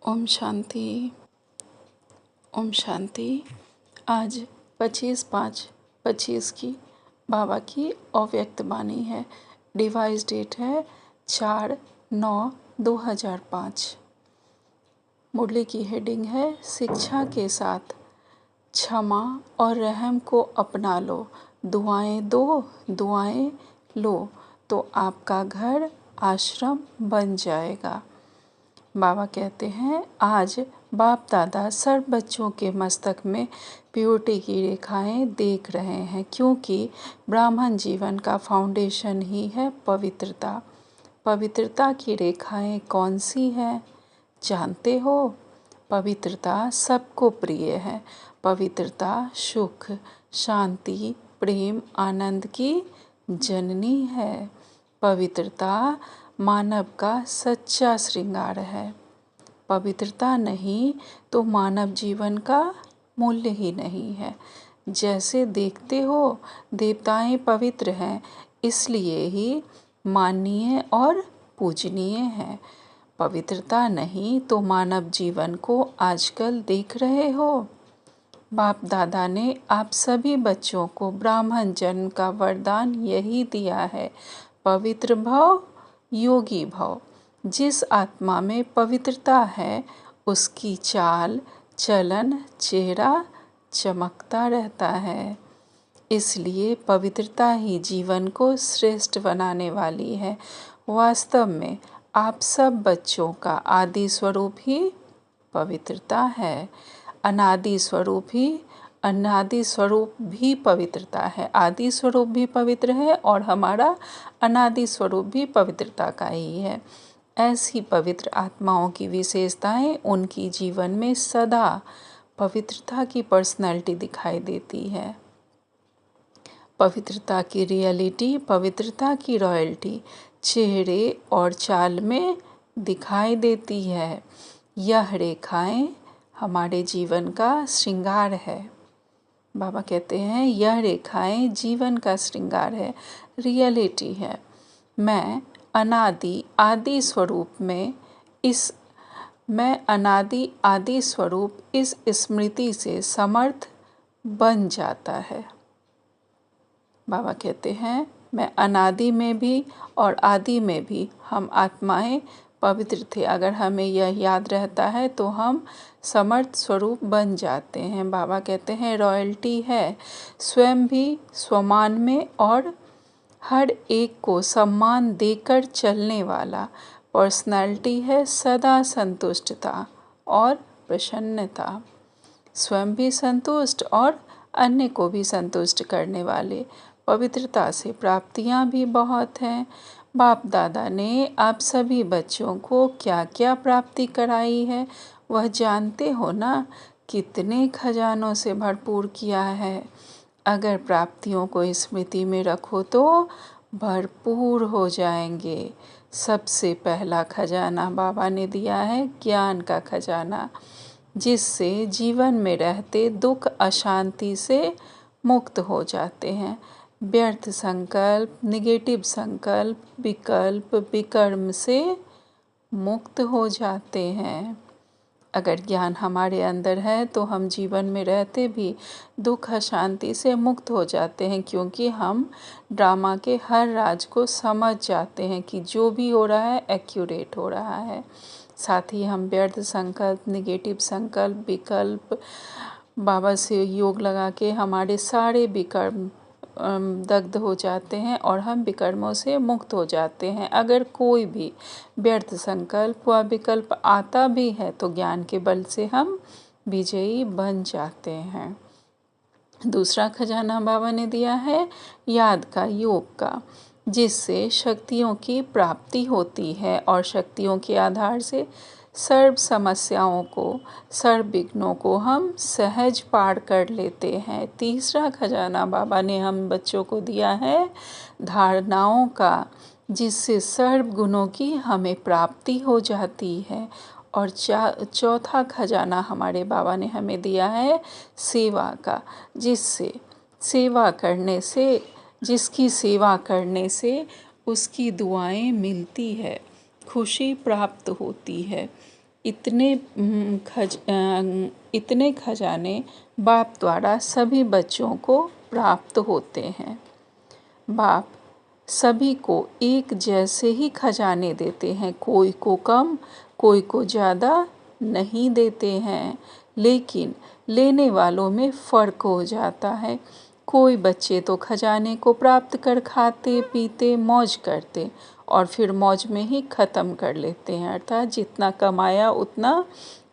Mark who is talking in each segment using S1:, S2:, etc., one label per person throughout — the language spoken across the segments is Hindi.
S1: ओम शांति। ओम शांति। आज 25/5/25 की बाबा की अव्यक्त वाणी है। डिवाइस डेट है 4/9/2005। मुरली की हेडिंग है शिक्षा के साथ क्षमा और रहम को अपना लो, दुआएं दो, दुआएं लो, तो आपका घर आश्रम बन जाएगा। बाबा कहते हैं आज बाप दादा सर्व बच्चों के मस्तक में प्योरिटी की रेखाएं देख रहे हैं, क्योंकि ब्राह्मण जीवन का फाउंडेशन ही है पवित्रता। पवित्रता की रेखाएं कौन सी हैं जानते हो? पवित्रता सबको प्रिय है। पवित्रता सुख, शांति, प्रेम, आनंद की जननी है। पवित्रता मानव का सच्चा श्रृंगार है। पवित्रता नहीं तो मानव जीवन का मूल्य ही नहीं है। जैसे देखते हो देवताएं पवित्र हैं, इसलिए ही माननीय और पूजनीय हैं। पवित्रता नहीं तो मानव जीवन को आजकल देख रहे हो। बाप दादा ने आप सभी बच्चों को ब्राह्मण जन्म का वरदान यही दिया है, पवित्र भव, योगी भव। जिस आत्मा में पवित्रता है उसकी चाल, चलन, चेहरा चमकता रहता है। इसलिए पवित्रता ही जीवन को श्रेष्ठ बनाने वाली है। वास्तव में आप सब बच्चों का आदि स्वरूप ही पवित्रता है। अनादि स्वरूप भी पवित्रता है। आदि स्वरूप भी पवित्र है और हमारा अनादि स्वरूप भी पवित्रता का ही है। ऐसी पवित्र आत्माओं की विशेषताएं उनकी जीवन में सदा पवित्रता की पर्सनैलिटी दिखाई देती है। पवित्रता की रियलिटी, पवित्रता की रॉयल्टी चेहरे और चाल में दिखाई देती है। यह रेखाएं हमारे जीवन का श्रृंगार है। बाबा कहते हैं यह रेखाएं जीवन का श्रृंगार है, रियलिटी है। मैं अनादि आदि स्वरूप इस स्मृति से समर्थ बन जाता है। बाबा कहते हैं मैं अनादि में भी और आदि में भी हम आत्माएं पवित्र थे। अगर हमें यह याद रहता है तो हम समर्थ स्वरूप बन जाते हैं। बाबा कहते हैं रॉयल्टी है, स्वयं भी स्वमान में और हर एक को सम्मान देकर चलने वाला। पर्सनालिटी है सदा संतुष्टता और प्रसन्नता, स्वयं भी संतुष्ट और अन्य को भी संतुष्ट करने वाले। पवित्रता से प्राप्तियां भी बहुत हैं। बाप दादा ने आप सभी बच्चों को क्या क्या प्राप्ति कराई है वह जानते हो ना। कितने खजानों से भरपूर किया है। अगर प्राप्तियों को स्मृति में रखो तो भरपूर हो जाएंगे। सबसे पहला खजाना बाबा ने दिया है ज्ञान का खजाना, जिससे जीवन में रहते दुख अशांति से मुक्त हो जाते हैं। व्यर्थ संकल्प, निगेटिव संकल्प, विकल्प, विकर्म से मुक्त हो जाते हैं। अगर ज्ञान हमारे अंदर है तो हम जीवन में रहते भी दुख अशांति से मुक्त हो जाते हैं, क्योंकि हम ड्रामा के हर राज को समझ जाते हैं कि जो भी हो रहा है एक्यूरेट हो रहा है। साथ ही हम व्यर्थ संकल्प, निगेटिव संकल्प, विकल्प बाबा से योग लगा के हमारे सारे विकर्म दग्ध हो जाते हैं और हम विकर्मों से मुक्त हो जाते हैं। अगर कोई भी व्यर्थ संकल्प व विकल्प आता भी है तो ज्ञान के बल से हम विजयी बन जाते हैं। दूसरा खजाना बाबा ने दिया है याद का, योग का, जिससे शक्तियों की प्राप्ति होती है और शक्तियों के आधार से सर्व समस्याओं को, सर्व विघ्नों को हम सहज पार कर लेते हैं। तीसरा खजाना बाबा ने हम बच्चों को दिया है धारणाओं का, जिससे सर्व गुणों की हमें प्राप्ति हो जाती है। और चौथा खजाना हमारे बाबा ने हमें दिया है सेवा का, जिसकी सेवा करने से उसकी दुआएं मिलती है, खुशी प्राप्त होती है। इतने खजाने बाप द्वारा सभी बच्चों को प्राप्त होते हैं। बाप सभी को एक जैसे ही खजाने देते हैं, कोई को कम कोई को ज़्यादा नहीं देते हैं, लेकिन लेने वालों में फ़र्क हो जाता है। कोई बच्चे तो खजाने को प्राप्त कर खाते पीते मौज करते और फिर मौज में ही ख़त्म कर लेते हैं, अर्थात जितना कमाया उतना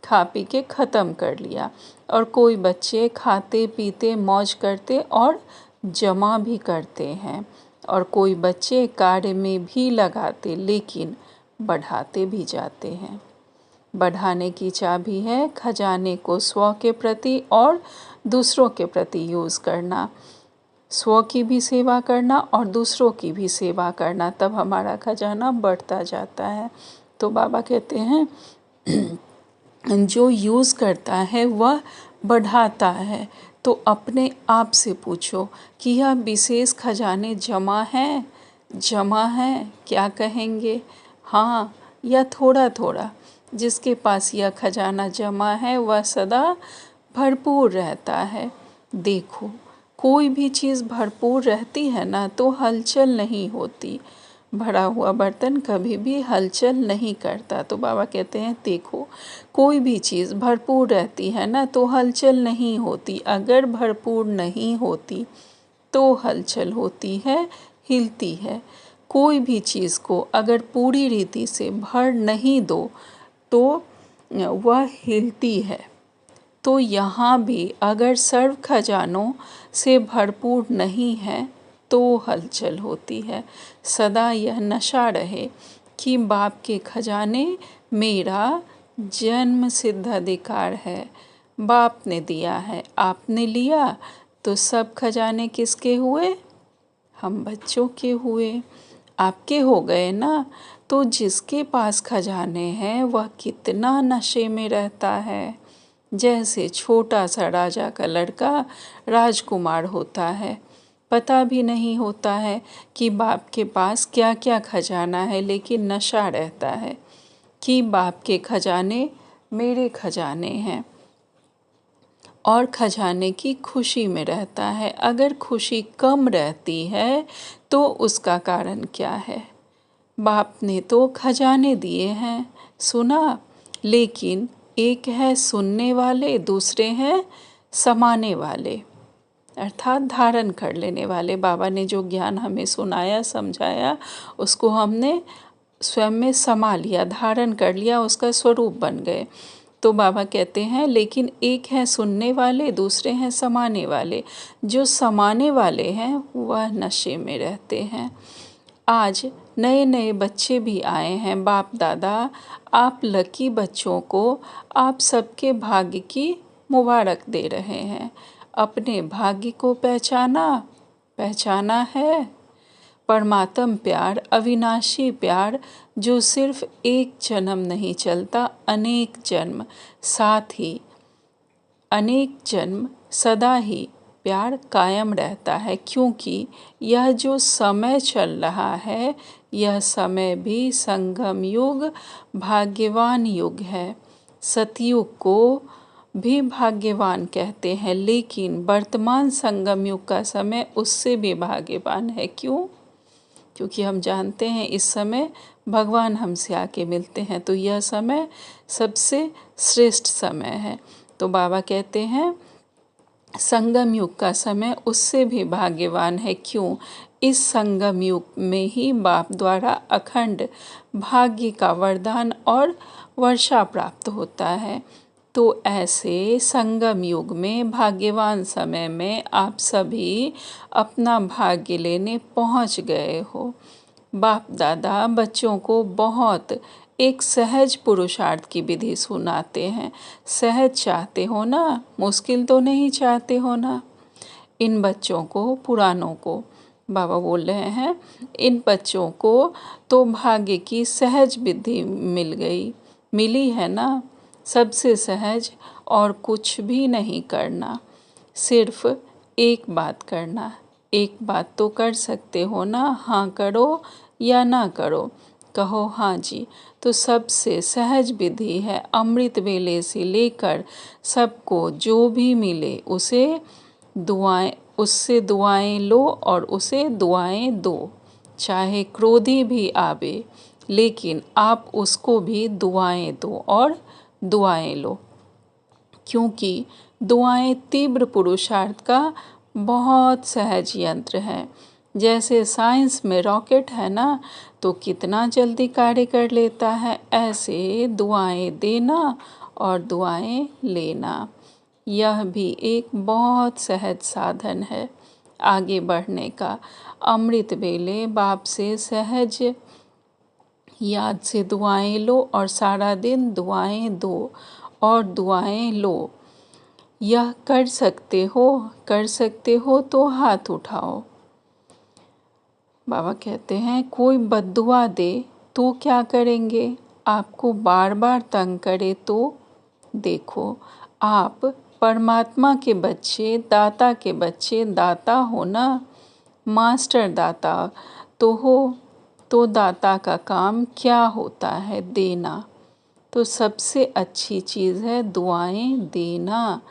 S1: खा पी के ख़त्म कर लिया। और कोई बच्चे खाते पीते मौज करते और जमा भी करते हैं, और कोई बच्चे कार्य में भी लगाते लेकिन बढ़ाते भी जाते हैं। बढ़ाने की चाबी है खजाने को स्व के प्रति और दूसरों के प्रति यूज़ करना, स्व की भी सेवा करना और दूसरों की भी सेवा करना, तब हमारा खजाना बढ़ता जाता है। तो बाबा कहते हैं जो यूज़ करता है वह बढ़ाता है। तो अपने आप से पूछो कि यह विशेष खजाने जमा है क्या कहेंगे, हाँ या थोड़ा थोड़ा। जिसके पास यह खजाना जमा है वह सदा भरपूर रहता है। देखो कोई भी चीज़ भरपूर रहती है ना तो हलचल नहीं होती, भरा हुआ बर्तन कभी भी हलचल नहीं करता। तो बाबा कहते हैं देखो कोई भी चीज़ भरपूर रहती है ना तो हलचल नहीं होती, अगर भरपूर नहीं होती तो हलचल होती है, हिलती है। कोई भी चीज़ को अगर पूरी रीति से भर नहीं दो तो वह हिलती है। तो यहाँ भी अगर सर्व खजानों से भरपूर नहीं है तो हलचल होती है। सदा यह नशा रहे कि बाप के खजाने मेरा जन्म सिद्ध अधिकार है, बाप ने दिया है, आपने लिया, तो सब खजाने किसके हुए, हम बच्चों के हुए, आपके हो गए ना। तो जिसके पास खजाने हैं वह कितना नशे में रहता है। जैसे छोटा सा राजा का लड़का राजकुमार होता है, पता भी नहीं होता है कि बाप के पास क्या क्या खजाना है, लेकिन नशा रहता है कि बाप के खजाने मेरे खजाने हैं, और खजाने की खुशी में रहता है। अगर खुशी कम रहती है तो उसका कारण क्या है, बाप ने तो खजाने दिए हैं, सुना, लेकिन एक है सुनने वाले, दूसरे हैं समाने वाले, अर्थात धारण कर लेने वाले। बाबा ने जो ज्ञान हमें सुनाया समझाया उसको हमने स्वयं में समा लिया, धारण कर लिया, उसका स्वरूप बन गए। तो बाबा कहते हैं लेकिन एक है सुनने वाले, दूसरे हैं समाने वाले। जो समाने वाले हैं वह नशे में रहते हैं। आज नए नए बच्चे भी आए हैं, बाप दादा आप लकी बच्चों को आप सबके भाग्य की मुबारक दे रहे हैं। अपने भाग्य को पहचाना है। परमात्म प्यार, अविनाशी प्यार जो सिर्फ एक जन्म नहीं चलता, अनेक जन्म, साथ ही अनेक जन्म सदा ही प्यार कायम रहता है। क्योंकि यह जो समय चल रहा है यह समय भी संगम युग भाग्यवान युग है। सतयुग को भी भाग्यवान कहते हैं, लेकिन वर्तमान संगम युग का समय उससे भी भाग्यवान है। क्यों? क्योंकि हम जानते हैं इस समय भगवान हमसे आके मिलते हैं, तो यह समय सबसे श्रेष्ठ समय है। तो बाबा कहते हैं संगम युग का समय उससे भी भाग्यवान है। क्यों? इस संगम युग में ही बाप द्वारा अखंड भाग्य का वरदान और वर्षा प्राप्त होता है। तो ऐसे संगम युग में भाग्यवान समय में आप सभी अपना भाग्य लेने पहुंच गए हो। बाप दादा बच्चों को बहुत एक सहज पुरुषार्थ की विधि सुनाते हैं। सहज चाहते हो ना, मुश्किल तो नहीं चाहते हो ना। इन बच्चों को, पुरानों को बाबा बोल रहे हैं, इन बच्चों को तो भाग्य की सहज विधि मिली है ना, सबसे सहज, और कुछ भी नहीं करना, सिर्फ एक बात करना। एक बात तो कर सकते हो ना, हाँ करो या ना करो, कहो हाँ जी। तो सबसे सहज विधि है अमृत वेले से लेकर सबको जो भी मिले उससे दुआएं लो और उसे दुआएं दो। चाहे क्रोधी भी आवे लेकिन आप उसको भी दुआएं दो और दुआएं लो, क्योंकि दुआएं तीव्र पुरुषार्थ का बहुत सहज यंत्र है। जैसे साइंस में रॉकेट है ना, तो कितना जल्दी कार्य कर लेता है, ऐसे दुआएं देना और दुआएं लेना यह भी एक बहुत सहज साधन है आगे बढ़ने का। अमृत वेले बाप से सहज याद से दुआएं लो और सारा दिन दुआएं दो और दुआएं लो। यह कर सकते हो तो हाथ उठाओ। बाबा कहते हैं कोई बद्दुआ दे तो क्या करेंगे, आपको बार बार तंग करे तो देखो, आप परमात्मा के बच्चे, दाता के बच्चे, दाता हो ना, मास्टर दाता तो हो। तो दाता का काम क्या होता है, देना। तो सबसे अच्छी चीज़ है दुआएं देना।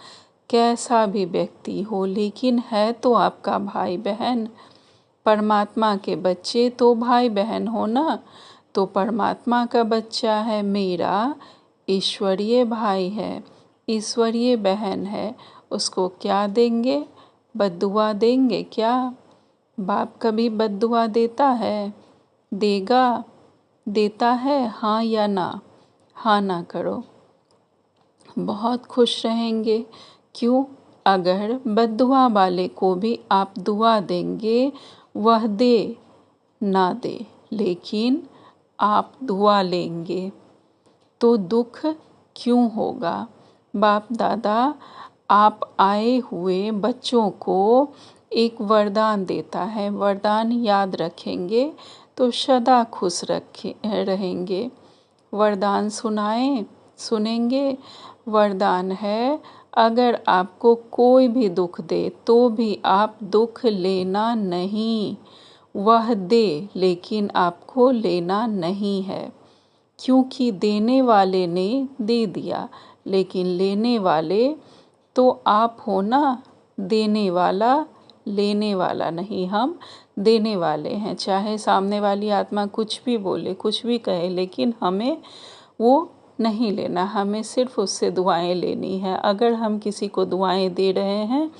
S1: कैसा भी व्यक्ति हो, लेकिन है तो आपका भाई बहन। परमात्मा के बच्चे तो भाई बहन हो ना, तो परमात्मा का बच्चा है मेरा, ईश्वरीय भाई है, ईश्वरीय बहन है, उसको क्या देंगे, बद्दुआ देंगे क्या? बाप कभी बद्दुआ देता है? देगा? देता है? हाँ या ना? हाँ ना करो, बहुत खुश रहेंगे। क्यों? अगर बद्दुआ वाले को भी आप दुआ देंगे, वह दे ना दे, लेकिन आप दुआ लेंगे तो दुख क्यों होगा? बाप दादा आप आए हुए बच्चों को एक वरदान देता है, वरदान याद रखेंगे तो सदा खुश रहेंगे। वरदान सुनेंगे। वरदान है, अगर आपको कोई भी दुख दे तो भी आप दुख लेना नहीं। वह दे लेकिन आपको लेना नहीं है, क्योंकि देने वाले ने दे दिया, लेकिन लेने वाले तो आप हो ना। देने वाला लेने वाला नहीं, हम देने वाले हैं। चाहे सामने वाली आत्मा कुछ भी बोले, कुछ भी कहे, लेकिन हमें वो नहीं लेना, हमें सिर्फ उससे दुआएं लेनी है। अगर हम किसी को दुआएं दे रहे हैं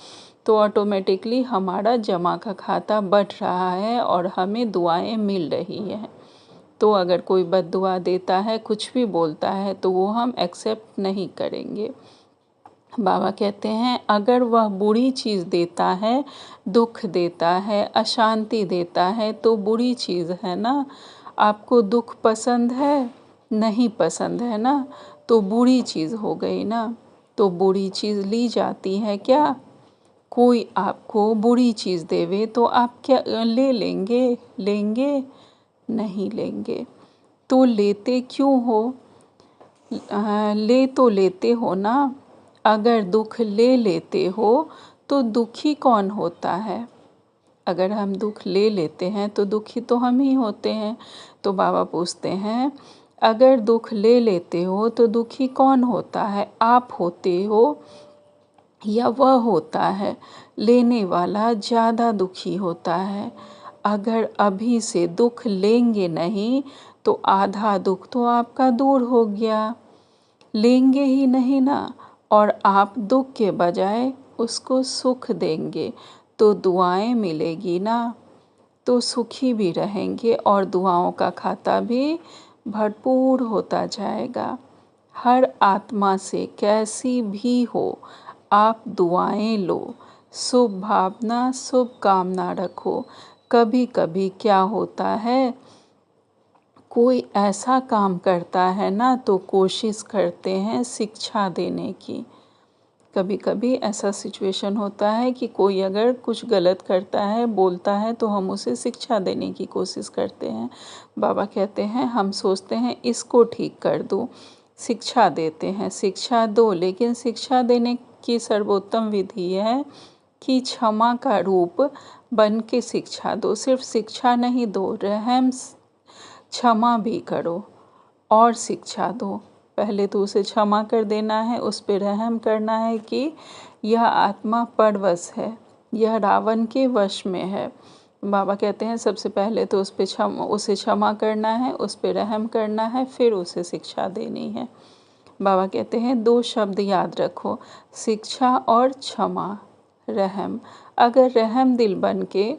S1: तो ऑटोमेटिकली हमारा जमा का खाता बढ़ रहा है और हमें दुआएं मिल रही हैं। तो अगर कोई बद्दुआ देता है, कुछ भी बोलता है, तो वो हम एक्सेप्ट नहीं करेंगे। बाबा कहते हैं अगर वह बुरी चीज़ देता है, दुख देता है, अशांति देता है, तो बुरी चीज़ है ना। आपको दुख पसंद है? नहीं पसंद है ना, तो बुरी चीज़ हो गई ना। तो बुरी चीज़ ली जाती है क्या? कोई आपको बुरी चीज़ देवे तो आप क्या ले लेंगे? नहीं लेंगे। तो लेते क्यों हो? ले तो लेते हो ना। अगर दुख ले लेते हो तो दुखी कौन होता है? अगर हम दुख ले लेते हैं तो दुखी तो हम ही होते हैं। तो बाबा पूछते हैं अगर दुख ले लेते हो तो दुखी कौन होता है, आप होते हो या वह होता है? लेने वाला ज़्यादा दुखी होता है। अगर अभी से दुख लेंगे नहीं तो आधा दुख तो आपका दूर हो गया। लेंगे ही नहीं ना, और आप दुख के बजाय उसको सुख देंगे तो दुआएं मिलेगी ना, तो सुखी भी रहेंगे और दुआओं का खाता भी भरपूर होता जाएगा। हर आत्मा से कैसी भी हो, आप दुआएं लो, शुभ भावना, शुभ कामना रखो। कभी कभी क्या होता है, कोई ऐसा काम करता है ना, तो कोशिश करते हैं शिक्षा देने की। कभी कभी ऐसा सिचुएशन होता है कि कोई अगर कुछ गलत करता है, बोलता है, तो हम उसे शिक्षा देने की कोशिश करते हैं। बाबा कहते हैं हम सोचते हैं इसको ठीक कर दो, शिक्षा देते हैं, शिक्षा दो, लेकिन शिक्षा देने की सर्वोत्तम विधि है कि क्षमा का रूप बन के शिक्षा दो। सिर्फ शिक्षा नहीं दो, रहम क्षमा भी करो और शिक्षा दो। पहले तो उसे क्षमा कर देना है, उस पर रहम करना है कि यह आत्मा परवश है, यह रावण के वश में है। बाबा कहते हैं सबसे पहले तो उसे क्षमा करना है, उस पर रहम करना है, फिर उसे शिक्षा देनी है। बाबा कहते हैं 2 शब्द याद रखो, शिक्षा और क्षमा, रहम। अगर रहम दिल बन के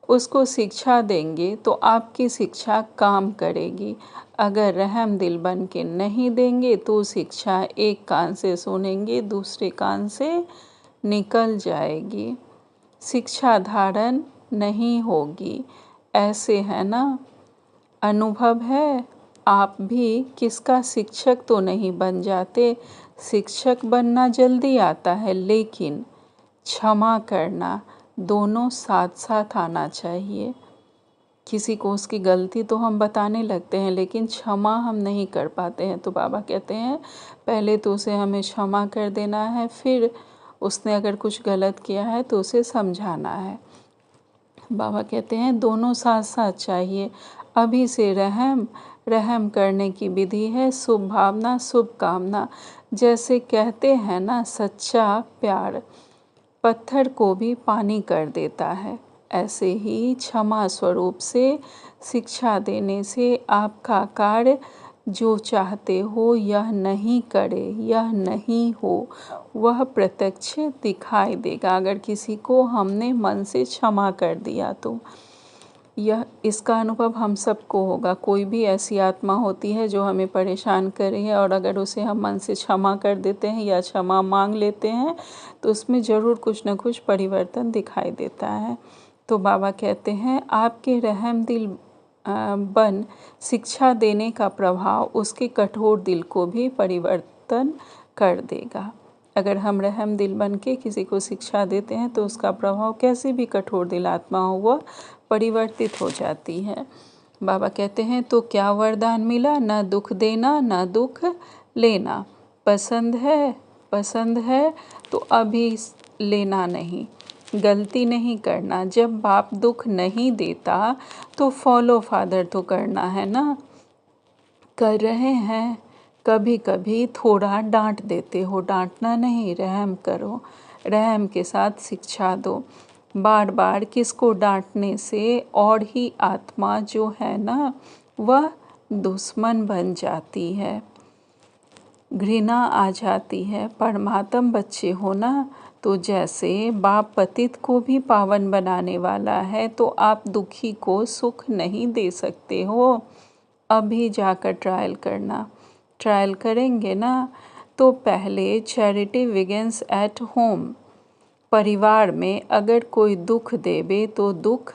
S1: उसको शिक्षा देंगे तो आपकी शिक्षा काम करेगी। अगर रहम दिल बन के नहीं देंगे तो शिक्षा एक कान से सुनेंगे, दूसरे कान से निकल जाएगी, शिक्षा धारण नहीं होगी। ऐसे है ना, अनुभव है। आप भी किसका शिक्षक तो नहीं बन जाते, शिक्षक बनना जल्दी आता है, लेकिन क्षमा करना दोनों साथ साथ आना चाहिए। किसी को उसकी गलती तो हम बताने लगते हैं, लेकिन क्षमा हम नहीं कर पाते हैं। तो बाबा कहते हैं पहले तो उसे हमें क्षमा कर देना है, फिर उसने अगर कुछ गलत किया है तो उसे समझाना है। बाबा कहते हैं दोनों साथ साथ चाहिए। अभी से रहम करने की विधि है शुभ भावना शुभ कामना। जैसे कहते हैं ना, सच्चा प्यार पत्थर को भी पानी कर देता है, ऐसे ही क्षमा स्वरूप से शिक्षा देने से आपका कार्य जो चाहते हो यह नहीं करे, यह नहीं हो, वह प्रत्यक्ष दिखाई देगा। अगर किसी को हमने मन से क्षमा कर दिया तो यह इसका अनुभव हम सबको होगा। कोई भी ऐसी आत्मा होती है जो हमें परेशान कर रही है, और अगर उसे हम मन से क्षमा कर देते हैं या क्षमा मांग लेते हैं तो उसमें ज़रूर कुछ न कुछ परिवर्तन दिखाई देता है। तो बाबा कहते हैं आपके रहम दिल बन शिक्षा देने का प्रभाव उसके कठोर दिल को भी परिवर्तन कर देगा। अगर हम रहम दिल बन के किसी को शिक्षा देते हैं तो उसका प्रभाव कैसी भी कठोर दिल आत्मा हो वह परिवर्तित हो जाती है। बाबा कहते हैं तो क्या वरदान मिला, ना दुख देना ना दुख लेना। पसंद है तो अभी लेना नहीं, गलती नहीं करना। जब बाप दुख नहीं देता तो फॉलो फादर तो करना है ना, कर रहे हैं। कभी कभी थोड़ा डांट देते हो, डांटना नहीं, रहम करो, रहम के साथ शिक्षा दो। बार बार किसको डांटने से और ही आत्मा जो है ना वह दुश्मन बन जाती है, घृणा आ जाती है। परमात्म बच्चे हो ना, तो जैसे बाप पतित को भी पावन बनाने वाला है तो आप दुखी को सुख नहीं दे सकते हो। अभी जाकर ट्रायल करना, ट्रायल करेंगे ना तो पहले चैरिटी बिगिंस एट होम। परिवार में अगर कोई दुख देवे तो दुख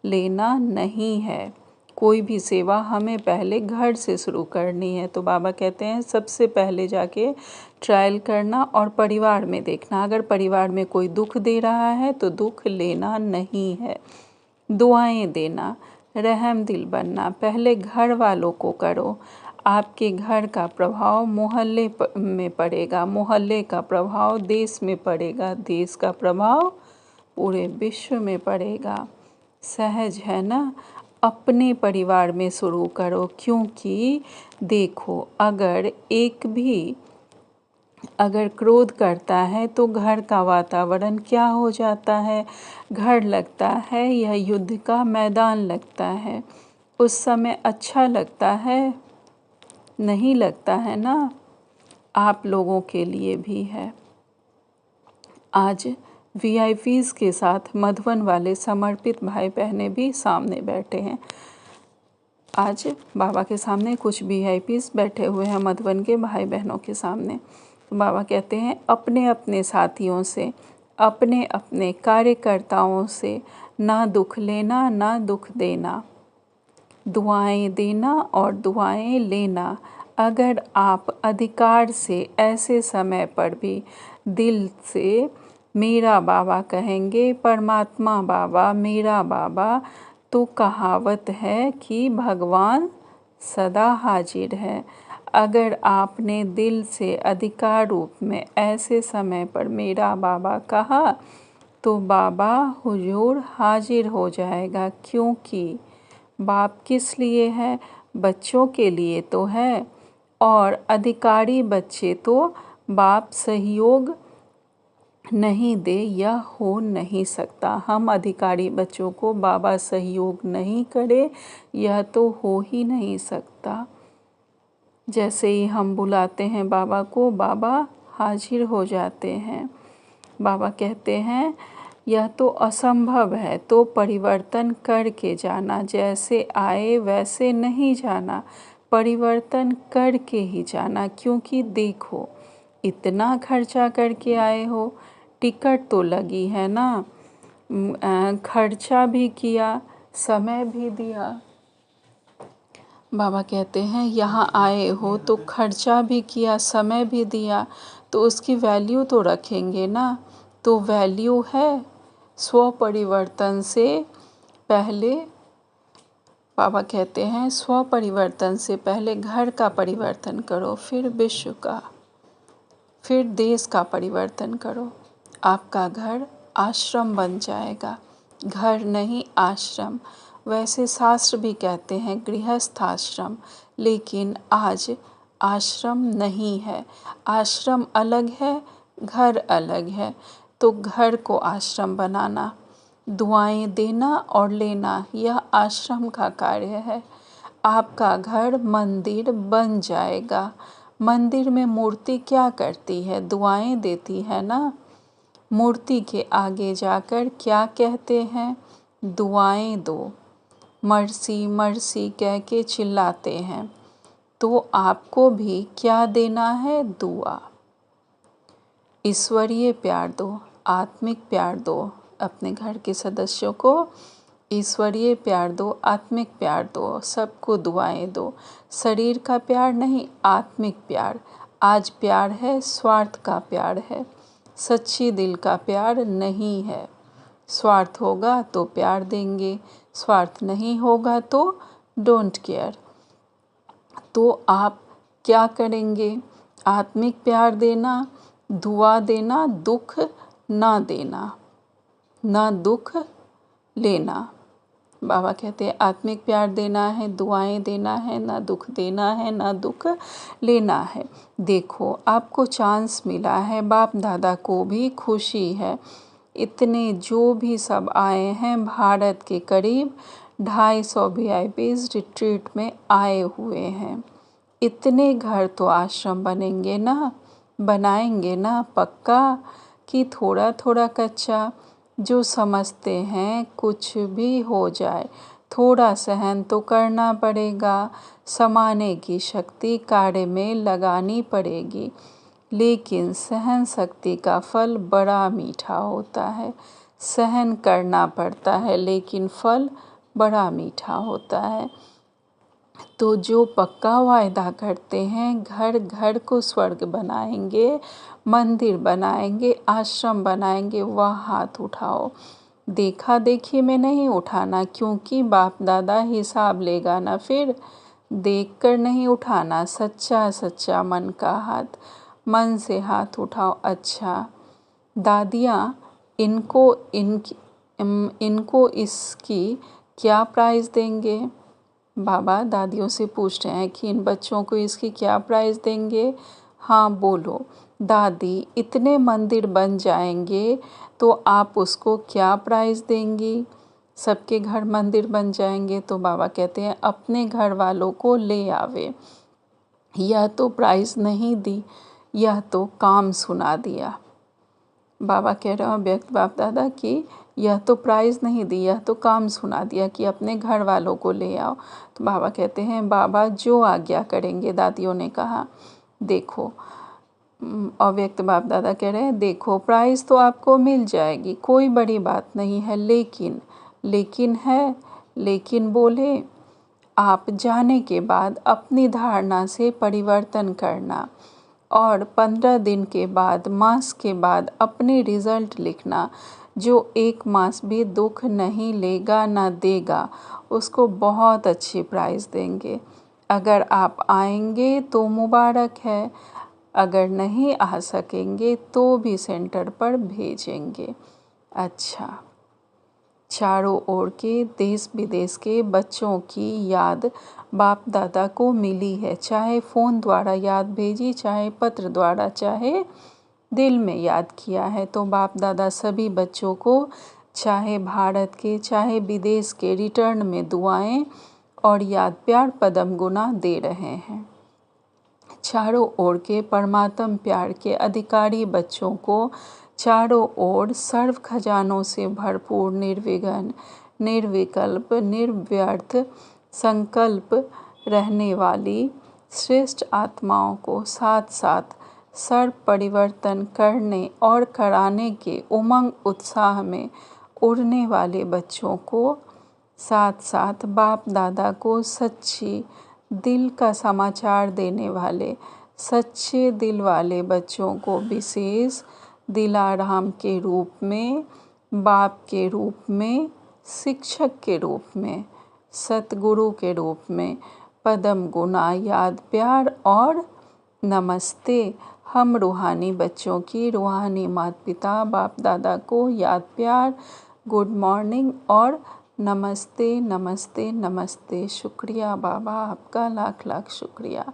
S1: लेना नहीं है। कोई भी सेवा हमें पहले घर से शुरू करनी है। तो बाबा कहते हैं सबसे पहले जाके ट्रायल करना और परिवार में देखना। अगर परिवार में कोई दुख दे रहा है तो दुख लेना नहीं है। दुआएं देना, रहम दिल बनना पहले घर वालों को करो। आपके घर का प्रभाव मोहल्ले में पड़ेगा, मोहल्ले का प्रभाव देश में पड़ेगा, देश का प्रभाव पूरे विश्व में पड़ेगा। सहज है ना, अपने परिवार में शुरू करो। क्योंकि देखो अगर क्रोध करता है तो घर का वातावरण क्या हो जाता है, घर लगता है यह युद्ध का मैदान लगता है। उस समय अच्छा लगता है, नहीं लगता है ना। आप लोगों के लिए भी है। आज वीआईपीज़ के साथ मधुबन वाले समर्पित भाई बहनें भी सामने बैठे हैं। आज बाबा के सामने कुछ वीआईपीज़ बैठे हुए हैं मधुबन के भाई बहनों के सामने। तो बाबा कहते हैं अपने अपने साथियों से, अपने अपने कार्यकर्ताओं से ना दुख लेना ना दुख देना, दुआएं देना और दुआएं लेना। अगर आप अधिकार से ऐसे समय पर भी दिल से मेरा बाबा कहेंगे, परमात्मा बाबा, मेरा बाबा, तो कहावत है कि भगवान सदा हाजिर है। अगर आपने दिल से अधिकार रूप में ऐसे समय पर मेरा बाबा कहा तो बाबा हुजूर हाजिर हो जाएगा। क्योंकि बाप किस लिए है? बच्चों के लिए तो है, और अधिकारी बच्चे तो बाप सहयोग नहीं दे यह हो नहीं सकता। हम अधिकारी बच्चों को बाबा सहयोग नहीं करे यह तो हो ही नहीं सकता। जैसे ही हम बुलाते हैं बाबा को, बाबा हाजिर हो जाते हैं। बाबा कहते हैं यह तो असंभव है, तो परिवर्तन करके जाना, जैसे आए वैसे नहीं जाना, परिवर्तन करके ही जाना। क्योंकि देखो इतना खर्चा करके आए हो, टिकट तो लगी है ना, खर्चा भी किया, समय भी दिया। बाबा कहते हैं यहाँ आए हो तो खर्चा भी किया, समय भी दिया, तो उसकी वैल्यू तो रखेंगे ना। तो वैल्यू है स्व परिवर्तन से पहले। बाबा कहते हैं स्व परिवर्तन से पहले घर का परिवर्तन करो, फिर विश्व का, फिर देश का परिवर्तन करो। आपका घर आश्रम बन जाएगा, घर नहीं आश्रम। वैसे शास्त्र भी कहते हैं गृहस्थ आश्रम, लेकिन आज आश्रम नहीं है। आश्रम अलग है, घर अलग है। तो घर को आश्रम बनाना, दुआएं देना और लेना, यह आश्रम का कार्य है। आपका घर मंदिर बन जाएगा। मंदिर में मूर्ति क्या करती है? दुआएं देती है ना। मूर्ति के आगे जाकर क्या कहते हैं? दुआएं दो, मर्सी मर्सी कह के चिल्लाते हैं। तो आपको भी क्या देना है? दुआ। ईश्वरीय प्यार दो, आत्मिक प्यार दो। अपने घर के सदस्यों को ईश्वरीय प्यार दो, आत्मिक प्यार दो, सबको दुआएं दो। शरीर का प्यार नहीं, आत्मिक प्यार। आज प्यार है, स्वार्थ का प्यार है, सच्ची दिल का प्यार नहीं है। स्वार्थ होगा तो प्यार देंगे, स्वार्थ नहीं होगा तो डोंट केयर। तो आप क्या करेंगे? आत्मिक प्यार देना, दुआ देना, दुख ना देना, ना दुख लेना। बाबा कहते हैं आत्मिक प्यार देना है, दुआएं देना है, ना दुख देना है, ना दुख लेना है। देखो आपको चांस मिला है, बाप दादा को भी खुशी है। इतने जो भी सब आए हैं, भारत के करीब 250 VIPs रिट्रीट में आए हुए हैं। इतने घर तो आश्रम बनेंगे ना, बनाएंगे ना पक्का, कि थोड़ा थोड़ा कच्चा। जो समझते हैं कुछ भी हो जाए, थोड़ा सहन तो करना पड़ेगा। समाने की शक्ति कार्य में लगानी पड़ेगी, लेकिन सहन शक्ति का फल बड़ा मीठा होता है। सहन करना पड़ता है, लेकिन फल बड़ा मीठा होता है। तो जो पक्का वायदा करते हैं, घर घर को स्वर्ग बनाएंगे, मंदिर बनाएंगे, आश्रम बनाएंगे, वह हाथ उठाओ। देखा देखी में नहीं उठाना, क्योंकि बाप दादा हिसाब लेगा ना। फिर देख कर नहीं उठाना, सच्चा सच्चा मन का हाथ, मन से हाथ उठाओ। अच्छा दादियाँ, इनको इसकी क्या प्राइज़ देंगे? बाबा दादियों से पूछ रहे हैं कि इन बच्चों को इसकी क्या प्राइज़ देंगे? हाँ बोलो। दादी, इतने मंदिर बन जाएंगे तो आप उसको क्या प्राइज़ देंगी? सबके घर मंदिर बन जाएंगे तो बाबा कहते हैं अपने घर वालों को ले आवे। यह तो प्राइज़ नहीं दी, यह तो काम सुना दिया। बाबा कह रहे हैं व्यक्त बाप दादा की यह तो प्राइज़ नहीं दी, यह तो काम सुना दिया कि अपने घर वालों को ले आओ। तो बाबा कहते हैं बाबा जो आज्ञा करेंगे। दादियों ने कहा देखो, अव्यक्त बाप दादा कह रहे हैं देखो प्राइज़ तो आपको मिल जाएगी, कोई बड़ी बात नहीं है, लेकिन बोले आप जाने के बाद अपनी धारणा से परिवर्तन करना, और 15 दिन के बाद, मास के बाद अपने रिज़ल्ट लिखना। जो 1 मास भी दुख नहीं लेगा ना देगा, उसको बहुत अच्छी प्राइज़ देंगे। अगर आप आएंगे तो मुबारक है, अगर नहीं आ सकेंगे तो भी सेंटर पर भेजेंगे। अच्छा चारों ओर के देश विदेश के बच्चों की याद बाप दादा को मिली है, चाहे फ़ोन द्वारा याद भेजी, चाहे पत्र द्वारा, चाहे दिल में याद किया है। तो बाप दादा सभी बच्चों को चाहे भारत के चाहे विदेश के रिटर्न में दुआएं और याद प्यार पदम गुना दे रहे हैं। चारों ओर के परमात्म प्यार के अधिकारी बच्चों को चारों ओर सर्व खजानों से भरपूर निर्विघ्न निर्विकल्प निर्व्यर्थ संकल्प रहने वाली श्रेष्ठ आत्माओं को साथ साथ सर्व परिवर्तन करने और कराने के उमंग उत्साह में उड़ने वाले बच्चों को साथ साथ बाप दादा को सच्ची दिल का समाचार देने वाले सच्चे दिल वाले बच्चों को विशेष दिलाराम के रूप में, बाप के रूप में, शिक्षक के रूप में, सतगुरु के रूप में पदम गुना याद प्यार और नमस्ते। हम रूहानी बच्चों की रूहानी माता पिता बाप दादा को याद प्यार, गुड मॉर्निंग और नमस्ते नमस्ते नमस्ते। शुक्रिया बाबा, आपका लाख लाख शुक्रिया,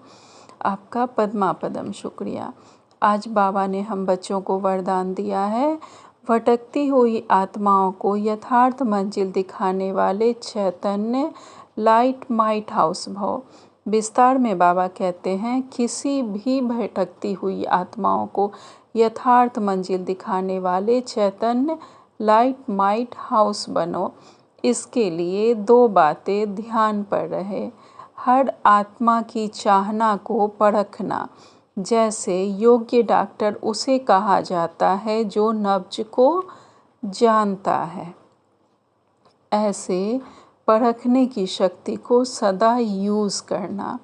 S1: आपका पद्मा पदम शुक्रिया। आज बाबा ने हम बच्चों को वरदान दिया है, भटकती हुई आत्माओं को यथार्थ मंजिल दिखाने वाले चैतन्य लाइट माइट हाउस भव। विस्तार में बाबा कहते हैं, किसी भी भटकती हुई आत्माओं को यथार्थ मंजिल दिखाने वाले चैतन्य लाइट माइट हाउस बनो। इसके लिए 2 बातें ध्यान पर रहे। हर आत्मा की चाहना को परखना, जैसे योग्य डॉक्टर उसे कहा जाता है जो नब्ज को जानता है, ऐसे परखने की शक्ति को सदा यूज़ करना।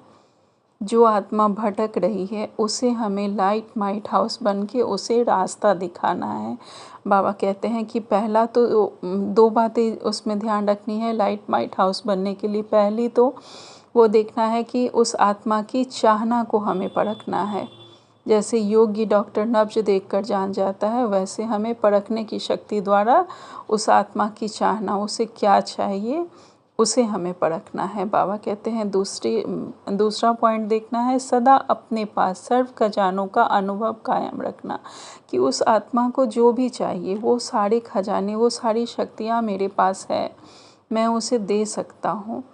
S1: जो आत्मा भटक रही है उसे हमें लाइट माइट हाउस बन के उसे रास्ता दिखाना है। बाबा कहते हैं कि पहला तो 2 बातें उसमें ध्यान रखनी है लाइट माइट हाउस बनने के लिए। पहली तो वो देखना है कि उस आत्मा की चाहना को हमें परखना है। जैसे योगी डॉक्टर नब्ज देखकर जान जाता है, वैसे हमें परखने की शक्ति द्वारा उस आत्मा की चाहना, उसे क्या चाहिए, उसे हमें परखना है। बाबा कहते हैं दूसरा पॉइंट देखना है, सदा अपने पास सर्व खजानों का अनुभव कायम रखना, कि उस आत्मा को जो भी चाहिए वो सारे खजाने, वो सारी शक्तियाँ मेरे पास है, मैं उसे दे सकता हूँ।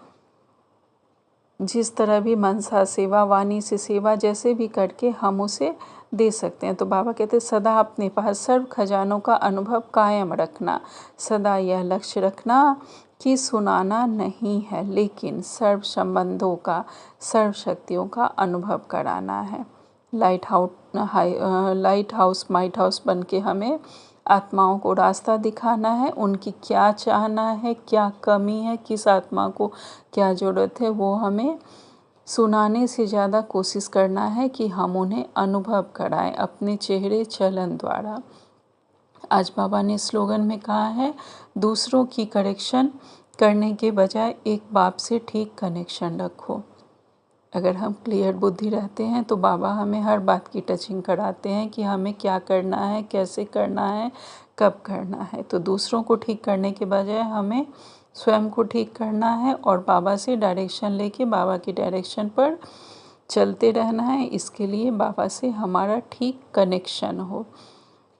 S1: जिस तरह भी मनसा सेवा, वाणी से सेवा, जैसे भी करके हम उसे दे सकते हैं। तो बाबा कहते हैं सदा अपने पास सर्व खजानों का अनुभव कायम रखना। सदा यह लक्ष्य रखना कि सुनाना नहीं है, लेकिन सर्व संबंधों का, सर्व शक्तियों का अनुभव कराना है। लाइट हाउस माइट हाउस बन के हमें आत्माओं को रास्ता दिखाना है, उनकी क्या चाहना है, क्या कमी है, किस आत्मा को क्या ज़रूरत है, वो हमें सुनाने से ज़्यादा कोशिश करना है कि हम उन्हें अनुभव कराएं अपने चेहरे चलन द्वारा। आज बाबा ने स्लोगन में कहा है, दूसरों की करेक्शन करने के बजाय एक बाप से ठीक कनेक्शन रखो। अगर हम क्लियर बुद्धि रहते हैं तो बाबा हमें हर बात की टचिंग कराते हैं कि हमें क्या करना है, कैसे करना है, कब करना है। तो दूसरों को ठीक करने के बजाय हमें स्वयं को ठीक करना है और बाबा से डायरेक्शन लेके बाबा की डायरेक्शन पर चलते रहना है। इसके लिए बाबा से हमारा ठीक कनेक्शन हो।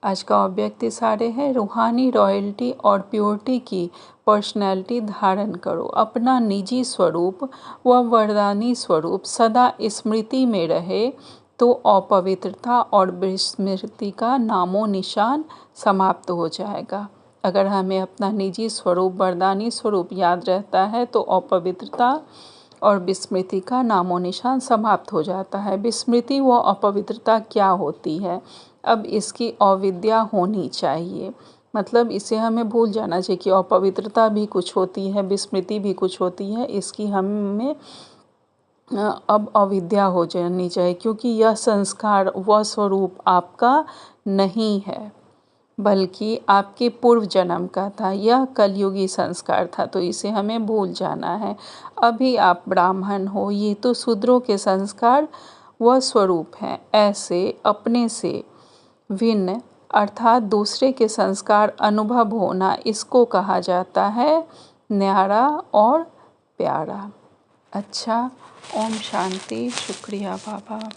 S1: आज का अव्यक्त सारे है, रूहानी रॉयल्टी और प्योरिटी की पर्सनैलिटी धारण करो। अपना निजी स्वरूप व वरदानी स्वरूप सदा स्मृति में रहे तो अपवित्रता और विस्मृति का नामो निशान समाप्त हो जाएगा। अगर हमें अपना निजी स्वरूप, वरदानी स्वरूप याद रहता है तो अपवित्रता और विस्मृति का नामो निशान समाप्त हो जाता है। विस्मृति व अपवित्रता क्या होती है? अब इसकी अविद्या होनी चाहिए, मतलब इसे हमें भूल जाना चाहिए कि अपवित्रता भी कुछ होती है, विस्मृति भी कुछ होती है। इसकी हमें अब अविद्या हो जानी चाहिए, क्योंकि यह संस्कार व स्वरूप आपका नहीं है, बल्कि आपके पूर्व जन्म का था। यह कलयुगी संस्कार था, तो इसे हमें भूल जाना है। अभी आप ब्राह्मण हो, ये तो शूद्रों के संस्कार व स्वरूप हैं। ऐसे अपने से भिन्न अर्थात दूसरे के संस्कार अनुभव होना, इसको कहा जाता है न्यारा और प्यारा। अच्छा, ओम शांति। शुक्रिया बाबा।